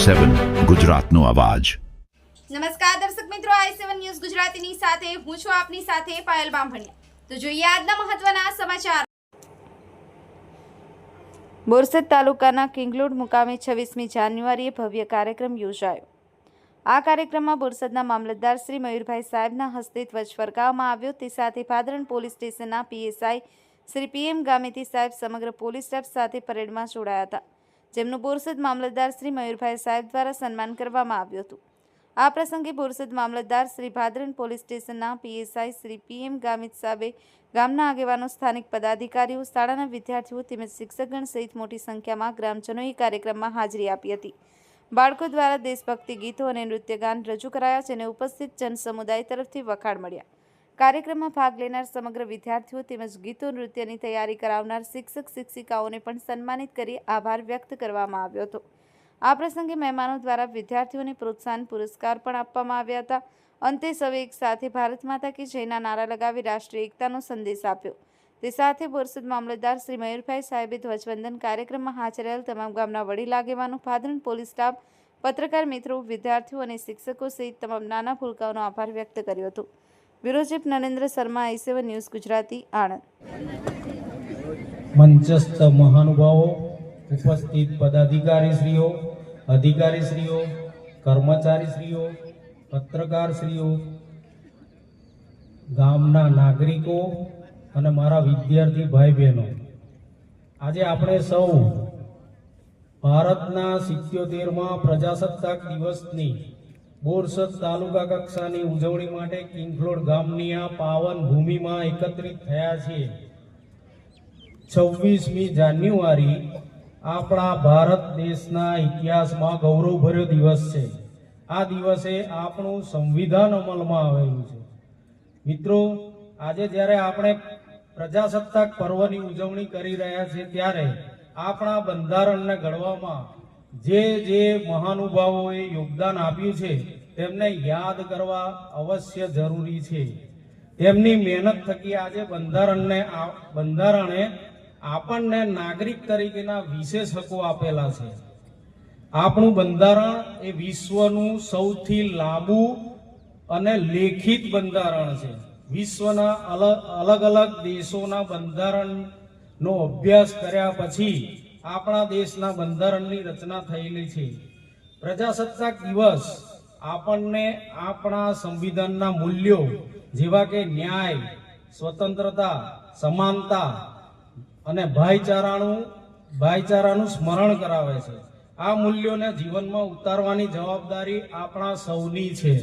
i7 ગુજરાતનો અવાજ। નમસ્કાર દર્શક મિત્રો, i7 ન્યૂઝ ગુજરાતીની સાથે હું છું આપની સાથે પાયલ બામભણિયા। તો જોઈએ આજના મહત્વના સમાચાર। બોરસદ તાલુકાના કિંગલોડ મુકામે 26મી જાન્યુઆરીએ ભવ્ય કાર્યક્રમ યોજાયો। આ કાર્યક્રમમાં બોરસદના મામલતદાર શ્રી મયુરભાઈ સાહેબના હસ્તે ધ્વજ ફરકાવવામાં આવ્યો। તે સાથે ભાદરણ પોલીસ સ્ટેશનના પીએસઆઈ શ્રી પીએમ ગામેતી સાહેબ સમગ્ર પોલીસ સ્ટાફ સાથે પરેડમાં જોડાયા હતા, જેમનું બોરસદ મામલતદાર શ્રી મયુરભાઈ સાહેબ દ્વારા સન્માન કરવામાં આવ્યું હતું। આ પ્રસંગે બોરસદ મામલતદાર શ્રી ભાદરણ પોલીસ સ્ટેશનના પીએસઆઈ શ્રી પીએમ ગામિત સાહેબે ગામના આગેવાનો, સ્થાનિક પદાધિકારીઓ, શાળાના વિદ્યાર્થીઓ તેમજ શિક્ષકગણ સહિત મોટી સંખ્યામાં ગ્રામજનોએ કાર્યક્રમમાં હાજરી આપી હતી। બાળકો દ્વારા દેશભક્તિ ગીતો અને નૃત્યગાન રજૂ કરાયા, જેને ઉપસ્થિત જનસમુદાય તરફથી વખાણ મળ્યા। કાર્યક્રમમાં ભાગ લેનાર સમગ્ર વિદ્યાર્થીઓ તેમજ ગીતો નૃત્યની તૈયારી કરાવનાર શિક્ષક શિક્ષિકાઓને પણ સન્માનિત કરી આભાર વ્યક્ત કરવામાં આવ્યો હતો। આ પ્રસંગે મહેમાનો દ્વારા વિદ્યાર્થીઓને પ્રોત્સાહન પુરસ્કાર પણ આપવામાં આવ્યા હતા। અંતે સૌએ એક સાથે ભારત માતા કી જયના નારા લગાવી રાષ્ટ્રીય એકતાનો સંદેશ આપ્યો। તે સાથે બોરસદ મામલતદાર શ્રી મયુરભાઈ સાહેબે ધ્વજવંદન કાર્યક્રમમાં હાજર રહેલ તમામ ગામના વડીલ આગેવાનો, ભાદરણ પોલીસ સ્ટાફ, પત્રકાર મિત્રો, વિદ્યાર્થીઓ અને શિક્ષકો સહિત તમામ નાના ભૂલકાઓનો આભાર વ્યક્ત કર્યો હતો। Bureau chief Narendra Sharma, i7 news Gujarati, Anand. મંચસ્થ મહાનુભાવો, ઉપસ્થિત પદાધિકારીશ્રીઓ, અધિકારીશ્રીઓ, કર્મચારીશ્રીઓ, પત્રકારશ્રીઓ, ગામના નાગરિકો અને મારા વિદ્યાર્થી ભાઈ બહેનો, આજે આપણે સૌ ભારતના 77મા પ્રજાસત્તાક દિવસની બોરસદ તાલુકા કક્ષાની ઉજવણી માટે કિંગલોડ ગામની આ પાવન ભૂમિમાં એકત્રિત થયા છીએ। 26મી જાન્યુઆરી આપણા ભારત દેશના ઇતિહાસમાં ગૌરવભર્યો દિવસ છે। આ દિવસે આપણું સંવિધાન અમલમાં આવેલું છે। મિત્રો, આજે જ્યારે આપણે પ્રજાસત્તાક પર્વની ઉજવણી કરી રહ્યા છીએ, ત્યારે આપણા બંધારણને ઘડવામાં જે મહાનુભાવોએ યોગદાન આપ્યું છે તેમને યાદ કરવા અવશ્ય જરૂરી છે। તેમની મહેનત થકી આજે બંધારણે આપણને નાગરિક તરીકેના વિશેષ હકો આપેલા છે। આપણું બંધારણ એ વિશ્વનું સૌથી લાંબુ અને લેખિત બંધારણ છે। વિશ્વના અલગ અલગ દેશોના બંધારણનો અભ્યાસ કર્યા પછી આપણા દેશના બંધારણની રચના થયેલી છે। પ્રજાસત્તાક દિવસ આપણને આપણા સંવિધાનના મૂલ્યો જેવા કે ન્યાય, સ્વતંત્રતા, સમાનતા અને ભાઈચારાનું સ્મરણ કરાવે છે। આ મૂલ્યોને જીવનમાં ઉતારવાની જવાબદારી આપણા સૌની છે।